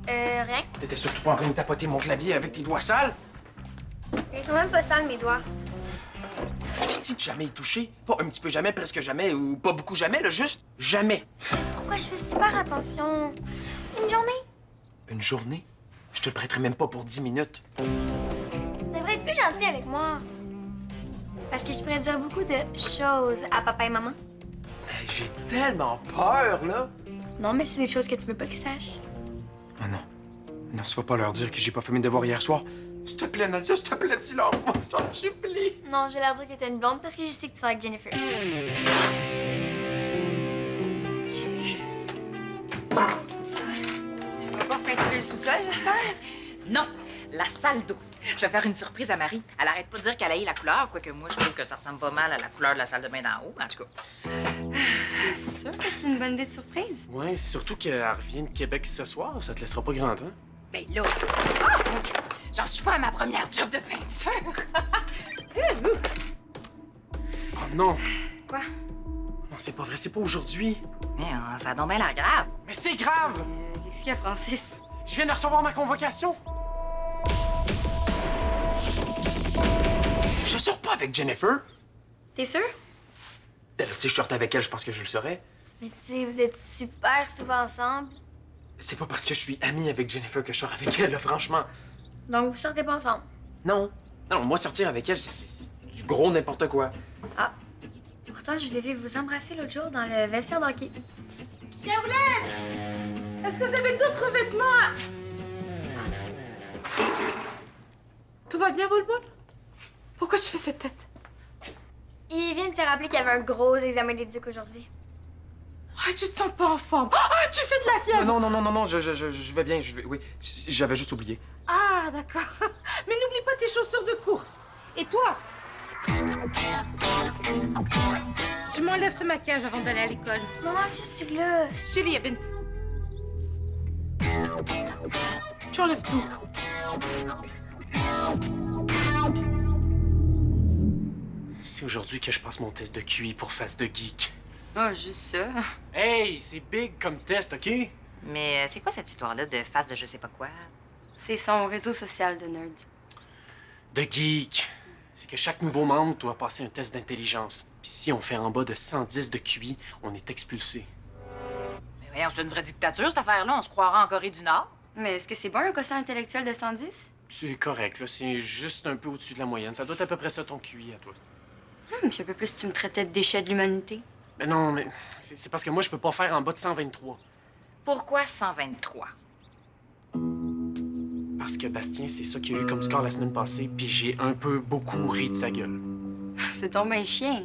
Rien. T'étais surtout pas en train de tapoter mon clavier avec tes doigts sales? Ils sont même pas sales, mes doigts. Je t'ai dit de jamais y toucher. Pas un petit peu jamais, presque jamais, ou pas beaucoup jamais, là, juste jamais. Pourquoi je fais super attention? Une journée? Une journée? Je te le prêterai même pas pour 10 minutes. Tu devrais être plus gentil avec moi. Parce que je pourrais dire beaucoup de choses à papa et maman. Hey, j'ai tellement peur, là. Non, mais c'est des choses que tu veux pas qu'ils sachent. Oh non. Non, tu vas pas leur dire que j'ai pas fait mes devoirs hier soir. S'il te plaît, Nadia, s'il te plaît, dis-leur. Je t'en supplie. Non, je vais leur dire que t'es une blonde parce que je sais que tu sors avec Jennifer. On va pas repeinturer le sous-sol, j'espère? Non, la salle d'eau. Je vais faire une surprise à Marie. Elle arrête pas de dire qu'elle haït la couleur, quoique moi, je trouve que ça ressemble pas mal à la couleur de la salle de bain d'en haut, en tout cas. T'es sûr que c'est une bonne idée de surprise? Ouais, surtout qu'elle revient de Québec ce soir, ça te laissera pas grand temps. Ben là, oh, mon Dieu, j'en suis pas à ma première job de peinture. Oh non! Quoi? Non, c'est pas vrai, c'est pas aujourd'hui. Mais ça a donc bien l'air grave. Mais c'est grave! Qu'est-ce qu'il y a, Francis? Je viens de recevoir ma convocation. Je sors pas avec Jennifer. T'es sûr? Ben là, tu sais, je sortais avec elle, je pense que je le saurais. Mais tu sais, vous êtes super souvent ensemble. C'est pas parce que je suis ami avec Jennifer que je sors avec elle, là, franchement. Donc vous sortez pas ensemble. Non. Non, moi, sortir avec elle, c'est du gros n'importe quoi. Ah. Pourtant, je vous ai vu vous embrasser l'autre jour dans le vestiaire d'hockey. Caroline! Est-ce que vous avez d'autres vêtements? Tout va bien, Boulboul? Pourquoi tu fais cette tête? Il vient de se rappeler qu'il y avait un gros examen d'éduc aujourd'hui. Ah, tu te sens pas en forme. Ah, tu fais de la fièvre. Non, je vais bien, oui, j'avais juste oublié. Ah, d'accord. Mais n'oublie pas tes chaussures de course. Et toi? Tu m'enlèves ce maquillage avant d'aller à l'école. Maman, c'est du gloss. Chérie, Bint. Tu enlèves tout. C'est aujourd'hui que je passe mon test de QI pour face de geek. Ah, juste ça. Hey, c'est big comme test, OK? Mais c'est quoi cette histoire-là de face de je sais pas quoi? C'est son réseau social de nerds. De geek. C'est que chaque nouveau membre doit passer un test d'intelligence. Puis si on fait en bas de 110 de QI, on est expulsé. Mais voyons, c'est une vraie dictature, cette affaire-là. On se croira en Corée du Nord. Mais est-ce que c'est bon un quotient intellectuel de 110? C'est correct, là. C'est juste un peu au-dessus de la moyenne. Ça doit être à peu près ça ton QI à toi. Puis un peu plus tu me traitais de déchet de l'humanité. Mais non, mais c'est parce que moi, je peux pas faire en bas de 123. Pourquoi 123? Parce que Bastien, c'est ça qu'il a eu comme score la semaine passée, puis j'ai un peu beaucoup ri de sa gueule. C'est ton ben chien.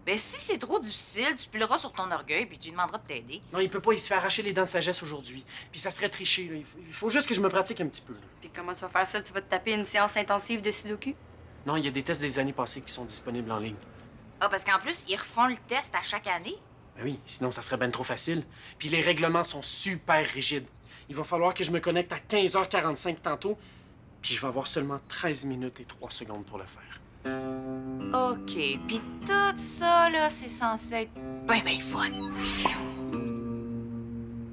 Ben si c'est trop difficile, tu pileras sur ton orgueil puis tu lui demanderas de t'aider. Non, il peut pas, il se fait arracher les dents de sagesse aujourd'hui. Puis ça serait tricher, là. Il faut juste que je me pratique un petit peu, là. Puis comment tu vas faire ça? Tu vas te taper une séance intensive de sudoku? Non, il y a des tests des années passées qui sont disponibles en ligne. Ah, parce qu'en plus, ils refont le test à chaque année? Ben oui, sinon ça serait ben trop facile. Puis les règlements sont super rigides. Il va falloir que je me connecte à 15h45 tantôt, puis je vais avoir seulement 13 minutes et 3 secondes pour le faire. OK, puis tout ça, là, c'est censé être ben fun.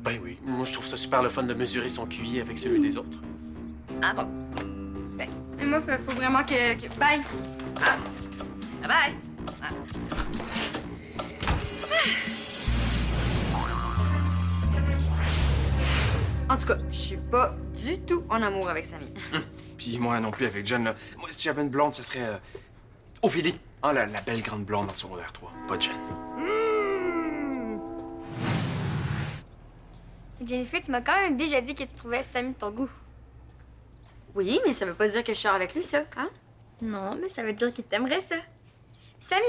Ben oui, moi je trouve ça super le fun de mesurer son QI avec celui des autres. Ah bon? Mais moi, faut vraiment que... Bye! Ah, bye! Ah. En tout cas, je suis pas du tout en amour avec Samy. Puis moi non plus avec Jen, là. Moi, si j'avais une blonde, ce serait... Ophélie. Ah, la belle grande blonde en secondaire 3, pas Jen. Jennifer, tu m'as quand même déjà dit que tu trouvais Samy de ton goût. Oui, mais ça veut pas dire que je sors avec lui, ça, hein? Non, mais ça veut dire qu'il t'aimerait ça. Puis Samy,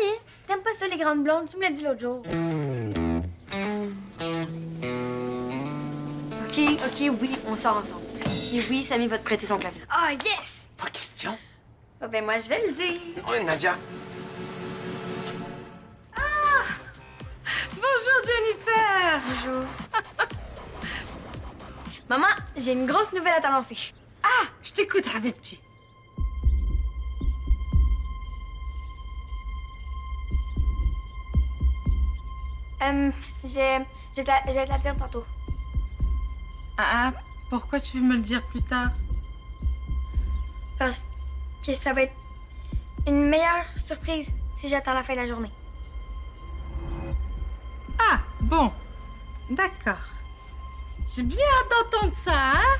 t'aimes pas ça, les grandes blondes? Tu me l'as dit l'autre jour. OK, oui, on sort ensemble. Et oui, Samy va te prêter son clavier. Ah, yes! Pas question. Ah, ben moi, je vais le dire. Ouais, Nadia. Bonjour, Jennifer! Bonjour. Maman, j'ai une grosse nouvelle à t'annoncer. Ah, je t'écoute, mes petits. Je vais te la dire tantôt. Ah, pourquoi tu veux me le dire plus tard? Parce que ça va être une meilleure surprise si j'attends la fin de la journée. Ah, bon. D'accord. J'ai bien hâte d'entendre ça, hein?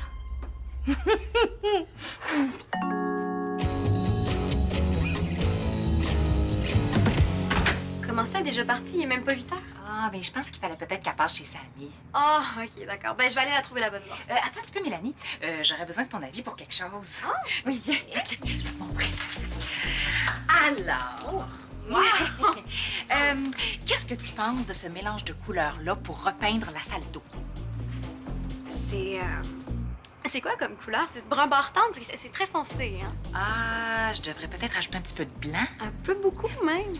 Comment ça, elle est déjà partie? Il est même pas 8 heures. Ah, ben je pense qu'il fallait peut-être qu'elle passe chez Samy. Ah, ok, d'accord. Ben, je vais aller la trouver là-bas devant. Attends un petit peu, Mélanie. J'aurais besoin de ton avis pour quelque chose. Ah? Oui, viens. Ok, je vais te montrer. Alors... qu'est-ce que tu penses de ce mélange de couleurs-là pour repeindre la salle d'eau? C'est quoi comme couleur? C'est brun barre tendre? Parce que c'est très foncé, hein? Ah, je devrais peut-être ajouter un petit peu de blanc. Un peu beaucoup, même.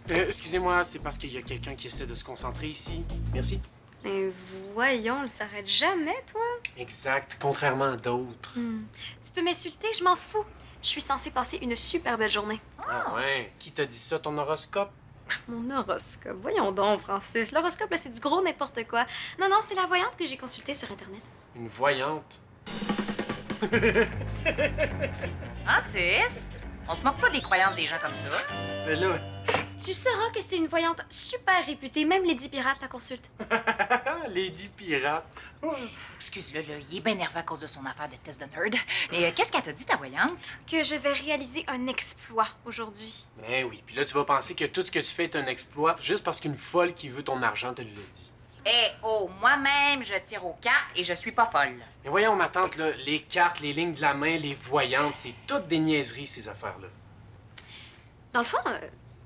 Excusez-moi, c'est parce qu'il y a quelqu'un qui essaie de se concentrer ici. Merci. Mais voyons, elle s'arrête jamais, toi. Exact, contrairement à d'autres. Tu peux m'insulter, je m'en fous. Je suis censée passer une super belle journée. Ah ouais? Qui t'a dit ça, ton horoscope? Mon horoscope. Voyons donc, Francis. L'horoscope, là, c'est du gros n'importe quoi. Non, non, c'est la voyante que j'ai consultée sur Internet. Une voyante? Ah, sis? On se moque pas des croyances des gens comme ça. Mais là... Tu sauras que c'est une voyante super réputée. Même Lady Pirate la consulte. Lady Pirate. Excuse-le, là, il est bien nerveux à cause de son affaire de test de nerd. Et qu'est-ce qu'elle t'a dit, ta voyante? Que je vais réaliser un exploit aujourd'hui. Ben oui, puis là, tu vas penser que tout ce que tu fais est un exploit juste parce qu'une folle qui veut ton argent te l'a dit. Moi-même, je tire aux cartes et je suis pas folle. Mais voyons, ma tante, là, les cartes, les lignes de la main, les voyantes, c'est toutes des niaiseries, ces affaires-là. Dans le fond,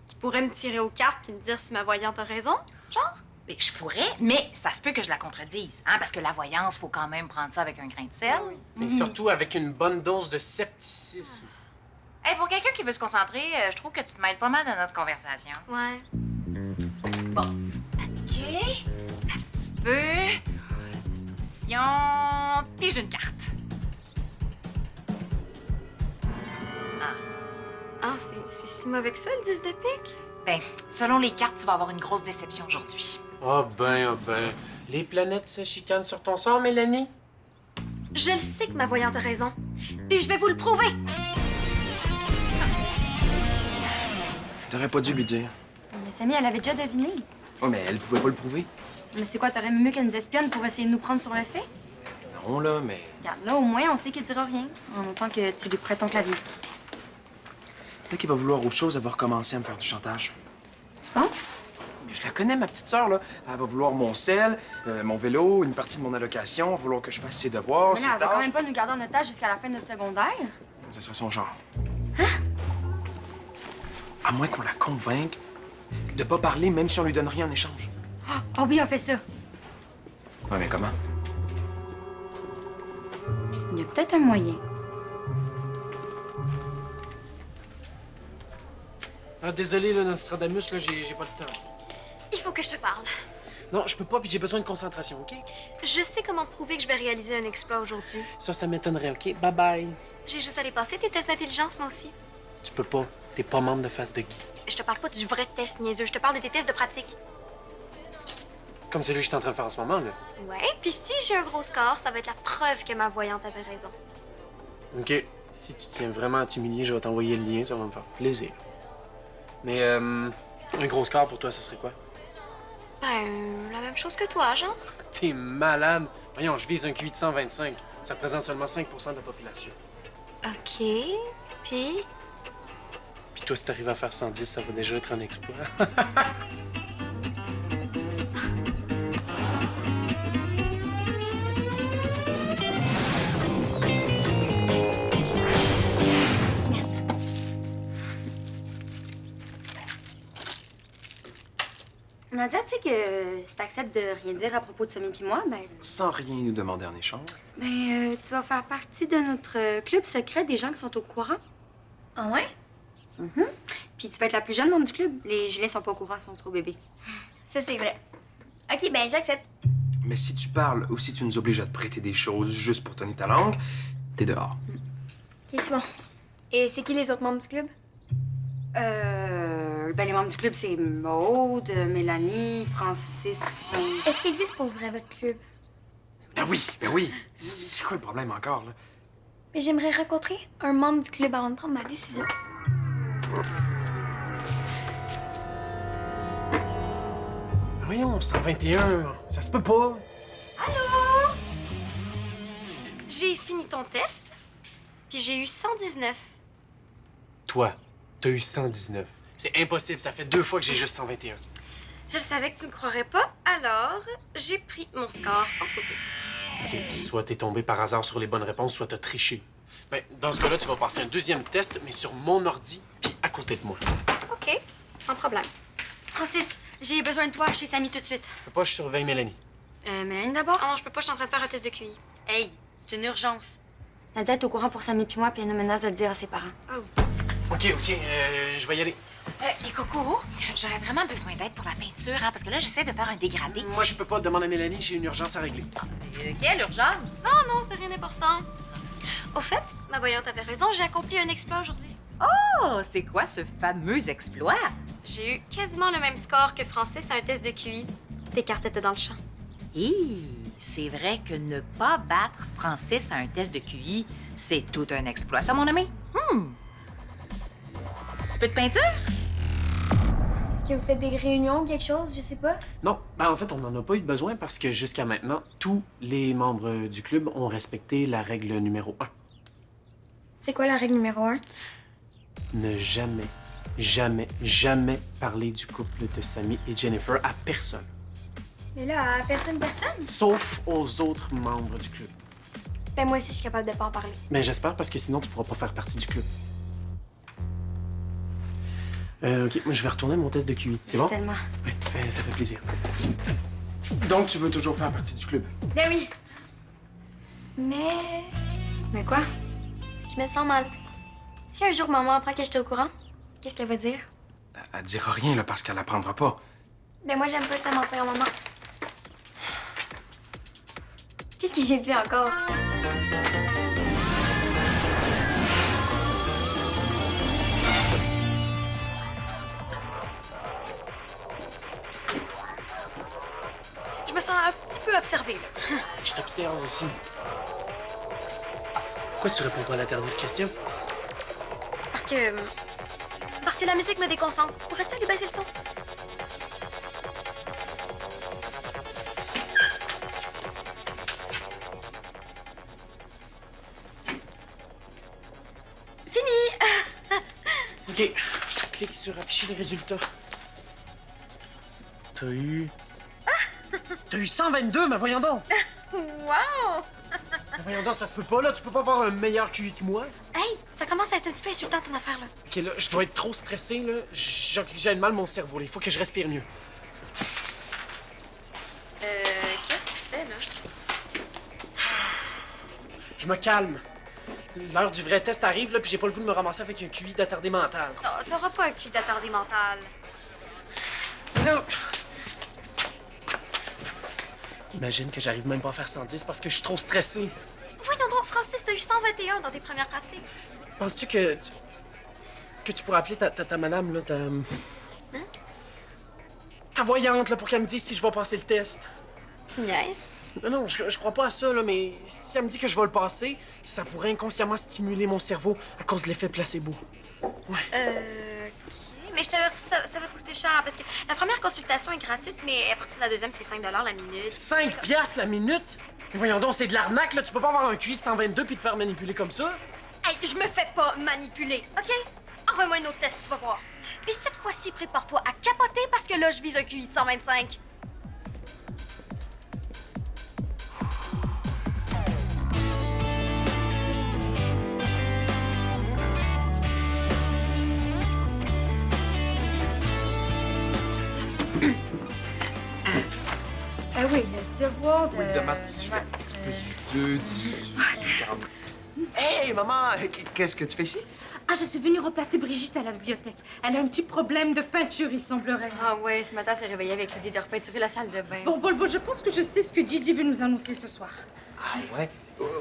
tu pourrais me tirer aux cartes et me dire si ma voyante a raison, genre? Ben, je pourrais, mais ça se peut que je la contredise, hein, parce que la voyance, faut quand même prendre ça avec un grain de sel. Mais surtout avec une bonne dose de scepticisme. Hey, pour quelqu'un qui veut se concentrer, je trouve que tu te mêles pas mal de notre conversation. Ouais. OK. Un petit peu. Si on pige une carte. Ah, c'est si mauvais que ça, le 10 de pique? Ben, selon les cartes, tu vas avoir une grosse déception aujourd'hui. Ah ben, ah ben. Les planètes se chicanent sur ton sort, Mélanie? Je le sais que ma voyante a raison. Puis je vais vous le prouver! T'aurais pas dû lui dire. Mais Samy, elle avait déjà deviné. Oh, mais elle pouvait pas le prouver. Mais c'est quoi, t'aurais mieux qu'elle nous espionne pour essayer de nous prendre sur le fait? Non, là, mais... Regarde, là, au moins, on sait qu'il dira rien. En autant que tu lui prêtes ton clavier. Là qu'il va vouloir autre chose, elle va recommencer à me faire du chantage. Tu penses? Mais je la connais, ma petite sœur, là. Elle va vouloir mon sel, mon vélo, une partie de mon allocation, elle va vouloir que je fasse ses devoirs, Mais ses là, elle va quand tâches. même pas nous garder en otage jusqu'à la fin de notre secondaire. Ça serait son genre. À moins qu'on la convainque de pas parler, même si on lui donne rien en échange. Ah oui, on fait ça. Ouais, mais comment? Il y a peut-être un moyen. Ah, désolé, là, Nostradamus, là, j'ai pas le temps. Il faut que je te parle. Non, je peux pas, puis j'ai besoin de concentration, OK? Je sais comment te prouver que je vais réaliser un exploit aujourd'hui. Ça m'étonnerait, OK? Bye-bye. J'ai juste à aller passer tes tests d'intelligence, moi aussi. Tu peux pas. T'es pas membre de face de Guy. Je te parle pas du vrai test niaiseux, je te parle de tes tests de pratique. Comme celui que je suis en train de faire en ce moment, là. Ouais, puis si j'ai un gros score, ça va être la preuve que ma voyante avait raison. OK. Si tu tiens vraiment à t'humilier, je vais t'envoyer le lien, ça va me faire plaisir. Mais, un gros score pour toi, ça serait quoi? Ben, la même chose que toi, genre. T'es malade. Voyons, je vise un QI de 125. Ça représente seulement 5 de la population. OK, puis... Puis toi, si t'arrives à faire 110, ça va déjà être un exploit. Merci. Nadia, tu sais que si t'acceptes de rien dire à propos de Samy puis moi, ben... Sans rien nous demander en échange. Ben, tu vas faire partie de notre club secret des gens qui sont au courant. Ah ouais? Puis tu vas être la plus jeune membre du club. Les Julien sont pas au courant, ils sont trop bébés. Ça, c'est vrai. OK, ben j'accepte. Mais si tu parles ou si tu nous obliges à te prêter des choses juste pour tenir ta langue, t'es dehors. OK, c'est bon. Et c'est qui les autres membres du club? Ben les membres du club, c'est Maude, Mélanie, Francis... Est-ce qu'il existe pour vrai votre club? Ben Ben oui. C'est quoi le problème encore, là? Mais j'aimerais rencontrer un membre du club avant de prendre ma décision. Voyons, 121, ça se peut pas. J'ai fini ton test, puis j'ai eu 119. Toi, t'as eu 119. C'est impossible, ça fait 2 fois que j'ai juste 121. Je savais que tu me croirais pas, alors j'ai pris mon score en photo. OK, soit t'es tombé par hasard sur les bonnes réponses, soit t'as triché. Ben, dans ce cas-là, tu vas passer un deuxième test, mais sur mon ordi, puis à côté de moi. OK, sans problème. Francis, j'ai besoin de toi chez Samy tout de suite. Je peux pas, je surveille Mélanie. Mélanie d'abord? Ah non, je peux pas, je suis en train de faire un test de QI. Hey, c'est une urgence. Nadia est au courant pour Samy puis moi, puis elle nous menace de le dire à ses parents. OK, je vais y aller. Les cocos, j'aurais vraiment besoin d'aide pour la peinture, hein, parce que là, j'essaie de faire un dégradé. Moi, je peux pas demander à Mélanie, j'ai une urgence à régler. Quelle urgence? Non, c'est rien d'important. Au fait, ma voyante avait raison, j'ai accompli un exploit aujourd'hui. Oh, c'est quoi ce fameux exploit? J'ai eu quasiment le même score que Francis à un test de QI. Tes cartes étaient dans le champ. C'est vrai que ne pas battre Francis à un test de QI, c'est tout un exploit, ça, mon ami. Un petit peu de peinture? Est-ce que vous faites des réunions ou quelque chose? Je sais pas. Non, ben en fait, on n'en a pas eu de besoin parce que jusqu'à maintenant, tous les membres du club ont respecté la règle numéro 1. C'est quoi la règle numéro 1? Ne jamais, jamais, jamais parler du couple de Sammy et Jennifer à personne. Mais là, à personne. Sauf aux autres membres du club. Ben moi aussi, je suis capable de pas en parler. Mais j'espère parce que sinon, tu pourras pas faire partie du club. OK, moi, je vais retourner à mon test de QI. C'est bon? Tellement. Oui, ça fait plaisir. Donc, tu veux toujours faire partie du club? Ben oui. Mais Mais quoi? je me sens mal. Si un jour maman apprend que j'étais au courant, qu'est-ce qu'elle va dire? Elle dira rien, là, parce qu'elle apprendra pas. Ben moi, j'aime pas ça mentir à maman. Qu'est-ce que j'ai dit encore? Je me sens un petit peu observée, là. Je t'observe aussi. Pourquoi tu réponds pas à la dernière question? Parce que la musique me déconcentre. Pourrais-tu aller baisser le son? Fini! OK. Clique sur afficher les résultats. T'as eu... T'as eu 122, mais voyons donc! Wow! Mais voyons donc, ça se peut pas, là. Tu peux pas avoir un meilleur QI que moi. Hey, ça commence à être un petit peu insultant, ton affaire, là. OK, là, je dois être trop stressé, là. J'oxygène mal mon cerveau, là. Il faut que je respire mieux. Qu'est-ce que tu fais, là? Je me calme. L'heure du vrai test arrive, là, puis j'ai pas le goût de me ramasser avec un QI d'attardé mental. Non, t'auras pas un cul d'attardé mental. Là... Imagine que j'arrive même pas à faire 110 parce que je suis trop stressé. Voyons donc, Francis, t'as eu 121 dans tes premières pratiques. Penses-tu que... que tu pourrais appeler ta madame, là, ta... ta voyante, là, pour qu'elle me dise si je vais passer le test? Tu me niaises? Non, je crois pas à ça, là, mais si elle me dit que je vais le passer, ça pourrait inconsciemment stimuler mon cerveau à cause de l'effet placebo. OK. Mais je t'avertis, ça va te coûter cher parce que la première consultation est gratuite, mais à partir de la deuxième, c'est 5 la minute. 5 piastres la minute? Mais voyons donc, c'est de l'arnaque, là. Tu peux pas avoir un QI de 122 puis te faire manipuler comme ça. Hey, je me fais pas manipuler, OK? Envoie-moi un autre test, tu vas voir. Puis cette fois-ci, prépare-toi à capoter parce que là, je vise un QI de 125. Ah oui, le devoir de... Oui, de maths, je fais 10 plus 2, 10, 40. Hey, maman! Qu'est-ce que tu fais ici? Ah, je suis venue remplacer Brigitte à la bibliothèque. Elle a un petit problème de peinture, il semblerait. Ah ouais, ce matin, elle s'est réveillée avec l'idée de repeinturer la salle de bain. Bon, je pense que je sais ce que Gigi veut nous annoncer ce soir. Ah ouais?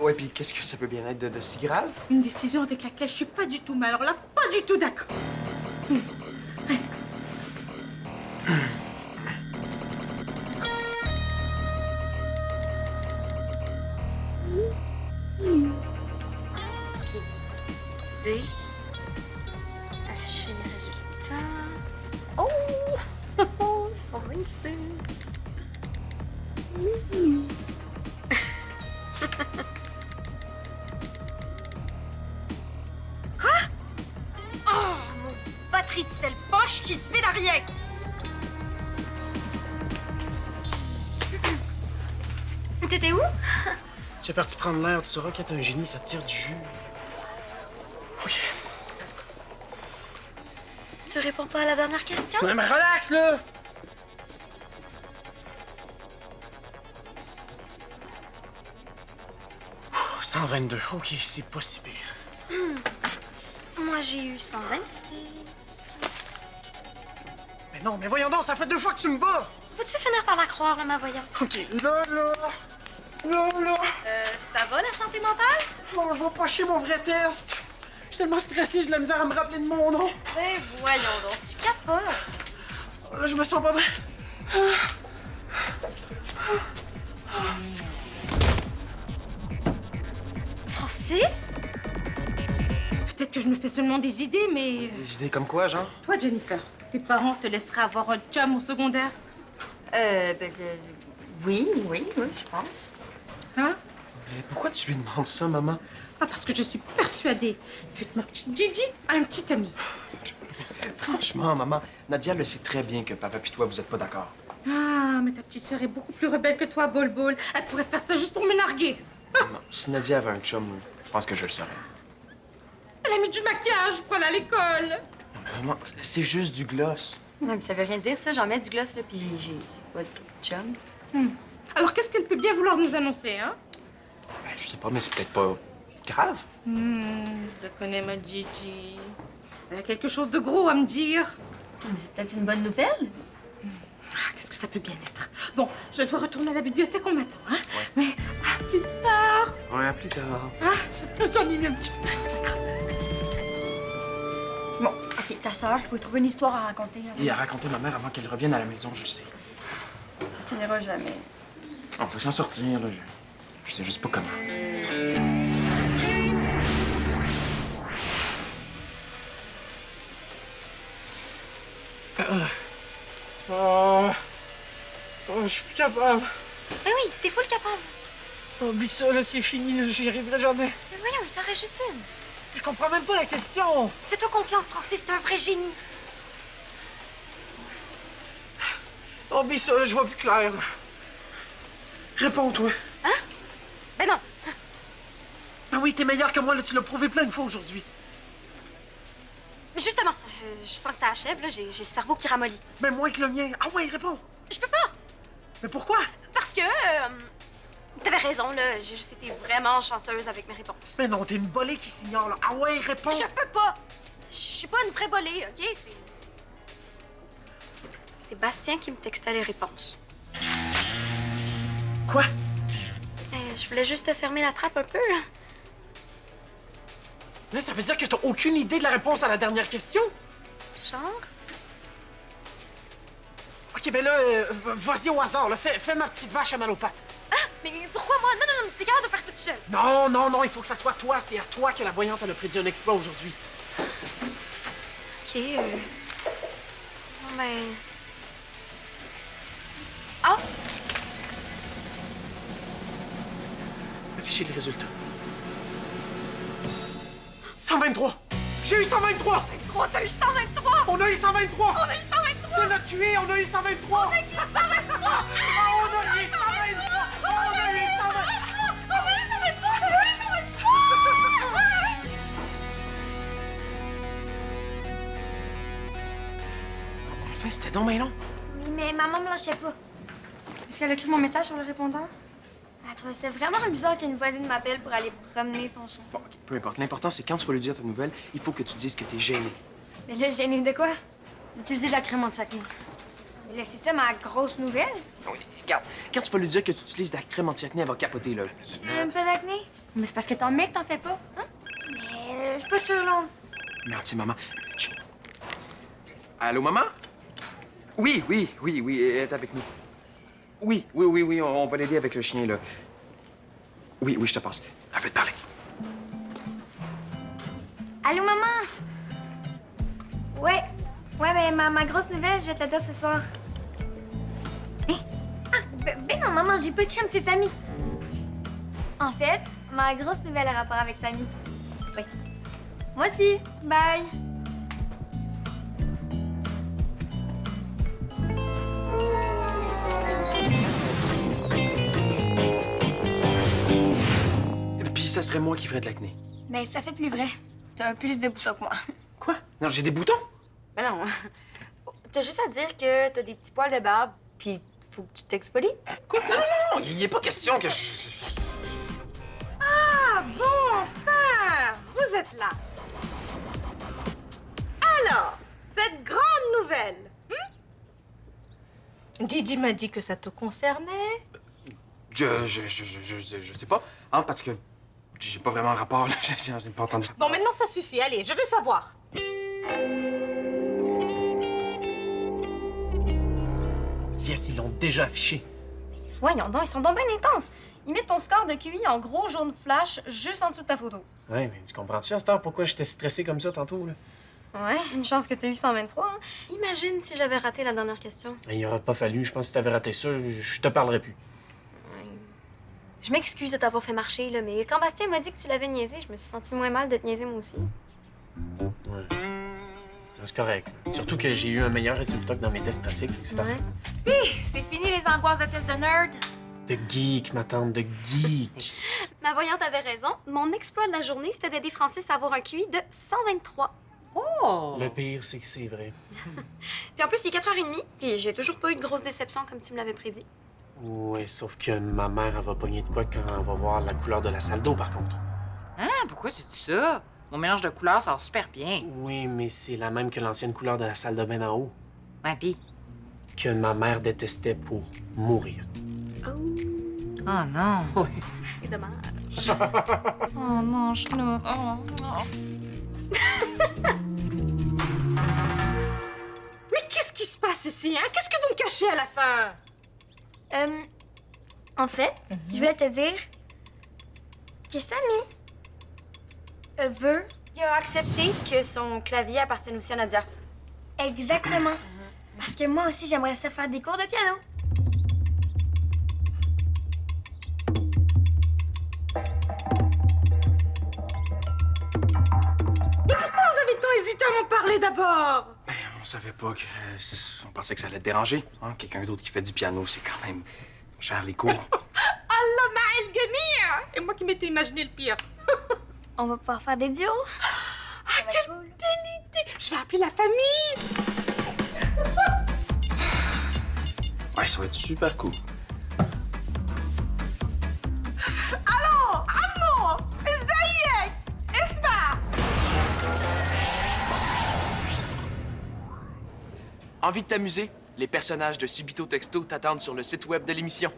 Ouais, puis qu'est-ce que ça peut bien être de si grave? Une décision avec laquelle je suis pas du tout, mais alors là, pas du tout d'accord. D. Afficher les résultats. Oh! 126. Quoi? Oh, mon batterie de sel poche qui se vide à rien! T'étais où? J'ai parti prendre l'air, tu sauras qu'être un génie, ça tire du jus. OK. Tu réponds pas à la dernière question? Ouais, mais relax, là! Ouh, 122. OK, c'est pas si pire. Moi, j'ai eu 126. Mais non, mais voyons donc, ça fait 2 fois que tu me bats! Faut-tu finir par la croire, là, ma voyante? OK, là... Là... Ça va, la santé mentale? Non, je vais pas chier mon vrai test! Je suis tellement stressé, j'ai de la misère à me rappeler de mon nom. Ben, voyons donc, tu capotes. Là, je me sens pas bien. Francis? Peut-être que je me fais seulement des idées, mais... Des idées comme quoi, genre? Toi, Jennifer, tes parents te laisseraient avoir un chum au secondaire? Oui, je pense. Hein? Mais pourquoi tu lui demandes ça, maman? Ah, parce que je suis persuadée que ma petite Gigi a un petit ami. Franchement, maman, Nadia le sait très bien que papa puis toi, vous êtes pas d'accord. Ah, mais ta petite sœur est beaucoup plus rebelle que toi, Bol Bol. Elle pourrait faire ça juste pour me narguer. Maman, si Nadia avait un chum, je pense que je le saurais. Elle a mis du maquillage pour aller à l'école. Maman, c'est juste du gloss. Non, mais ça veut rien dire, ça. J'en mets du gloss, là, puis j'ai pas de chum. Alors, qu'est-ce qu'elle peut bien vouloir nous annoncer, hein? Ben, je sais pas, mais c'est peut-être pas grave. Je connais ma Gigi. Elle a quelque chose de gros à me dire. Mais c'est peut-être une bonne nouvelle. Ah, qu'est-ce que ça peut bien être? Bon, je dois retourner à la bibliothèque, on m'attend, hein? Mais à plus tard. Ouais, à plus tard. Hein? J'en ai mis un petit peu. C'est pas grave. Bon, OK, ta sœur, il faut trouver une histoire à raconter. Et à raconter ma mère avant qu'elle revienne à la maison, je le sais. Ça finira jamais. On peut s'en sortir, là. Je sais juste pas comment. Je suis plus capable. Ben oui, t'es full capable. Oublie ça, là, c'est fini, là, j'y arriverai jamais. Mais voyons, il t'en reste juste une. Je comprends même pas la question. Fais-toi confiance, Francis, t'es un vrai génie. Oublie ça, là, je vois plus clair. Réponds-toi. Ben non. Ah oui, t'es meilleur que moi, là, tu l'as prouvé plein de fois aujourd'hui. Mais justement, je sens que ça achève, là, j'ai le cerveau qui ramollit. Même moins que le mien. Ah ouais, réponds. Je peux pas, Mais pourquoi? parce que... t'avais raison, là, j'ai juste été vraiment chanceuse avec mes réponses. Mais non, t'es une bolée qui s'ignore, là. Ah ouais, réponds. Je peux pas. Je suis pas une vraie bolée, OK? C'est Bastien qui me textait les réponses. Quoi? Je voulais juste te fermer la trappe un peu, là. Là, ça veut dire que t'as aucune idée de la réponse à la dernière question? Genre? Ok, ben là, vas-y au hasard, là. Fais ma petite vache à mal aux pattes. Mais pourquoi moi? Non, t'es capable de faire ça tout seul. Non, non, non, il faut que ça soit toi. C'est à toi que la voyante, elle a prédit un exploit aujourd'hui. OK, bon, ben... Ah! Afficher les résultats. 123! J'ai eu 123! 23, t'as eu 123! On a eu 123! On a eu 123! Ça l'a tué, on a eu 123! On a eu 123! On a eu 123! On a eu 123! On a eu 123! On a eu 123! Enfin, c'était donc bien long. Oui, mais maman me lâchait pas. Est-ce qu'elle a écrit mon message sur le répondeur? Elle trouvait ça vraiment bizarre qu'une voisine m'appelle pour aller promener son chien. Bon, ok, peu importe. L'important, c'est quand tu vas lui dire ta nouvelle, il faut que tu dises que t'es gêné. Mais là, gênée de quoi? D'utiliser de la crème anti-acné. Mais là, c'est ça ma grosse nouvelle? Oui, regarde, quand tu vas lui dire que tu utilises de la crème anti-acné, elle va capoter, là. Un peu d'acné? Mais c'est parce que ton mec t'en fait pas. Mais je suis pas sûre, non. Merde, c'est maman. Chut. Allô, maman? Oui, elle est avec nous. Oui, on va l'aider avec le chien, là. Oui, je te passe. Elle veut te parler. Allô, maman? Ouais. Ouais, ben, ma grosse nouvelle, je vais te la dire ce soir. Hein? Ah, ben non, maman, j'ai pas de chum, c'est Samy. En fait, ma grosse nouvelle a rapport avec Samy. Oui. Moi aussi. Bye. Puis ça serait moi qui ferais de l'acné. Ben, ça fait plus vrai. T'as plus de boutons que moi. Quoi? Non, j'ai des boutons? Ben non. T'as juste à dire que t'as des petits poils de barbe, puis faut que tu t'exfolies. Quoi? Non, il n'est pas question que Ah bon, enfin! Vous êtes là. Alors, cette grande nouvelle. Didi m'a dit que ça te concernait. Je sais pas. Hein, parce que j'ai pas vraiment un rapport, là. J'ai pas entendu. Bon, maintenant ça suffit. Allez, je veux savoir. Yes, ils l'ont déjà affiché. Voyons donc, ils sont donc bien intenses. Ils mettent ton score de QI en gros jaune flash juste en dessous de ta photo. Ouais, mais tu comprends-tu à cette heure pourquoi j'étais stressé comme ça tantôt, là? Ouais, une chance que t'as eu 123. Hein? Imagine si j'avais raté la dernière question. Il aurait pas fallu. Je pense que si t'avais raté ça, je te parlerais plus. Je m'excuse de t'avoir fait marcher, là, mais quand Bastien m'a dit que tu l'avais niaisé, je me suis sentie moins mal de te niaiser moi aussi. Ouais. C'est correct. Surtout que j'ai eu un meilleur résultat que dans mes tests pratiques, fait que c'est parfait. C'est fini les angoisses de test de nerd. De geek, ma tante, de geek. Ma voyante avait raison. Mon exploit de la journée, c'était d'aider Francis à avoir un QI de 123. Oh! Le pire, c'est que c'est vrai. Puis en plus, il est 4h30, puis j'ai toujours pas eu de grosse déception comme tu me l'avais prédit. Ouais, sauf que ma mère, elle va pogner de quoi quand elle va voir la couleur de la salle d'eau, par contre. Hein? Pourquoi tu dis ça? Mon mélange de couleurs sort super bien. Oui, mais c'est la même que l'ancienne couleur de la salle de bain en haut, Ouais, pis? que ma mère détestait pour mourir. Oh non. Oui. C'est dommage. Oh non, Schnook. Oh, oh. Mais qu'est-ce qui se passe ici, hein? Qu'est-ce que vous me cachez à la fin? En fait, je voulais te dire que Samy veut Il a accepté que son clavier appartienne aussi à Nadia. exactement. Parce que moi aussi, j'aimerais ça faire des cours de piano. Mais pourquoi vous avez tant hésité à m'en parler d'abord? On savait pas que... on pensait que ça allait te déranger. Hein? Quelqu'un d'autre qui fait du piano, c'est quand même cher les cours. Allah ma'al gamia! Et moi qui m'étais imaginé le pire. On va pouvoir faire des duos. Ah, quelle belle idée! Je vais appeler la famille! Ouais, ça va être super cool. Allô! Ammo! ازيك! اسمع! Envie de t'amuser? Les personnages de Subito Texto t'attendent sur le site web de l'émission.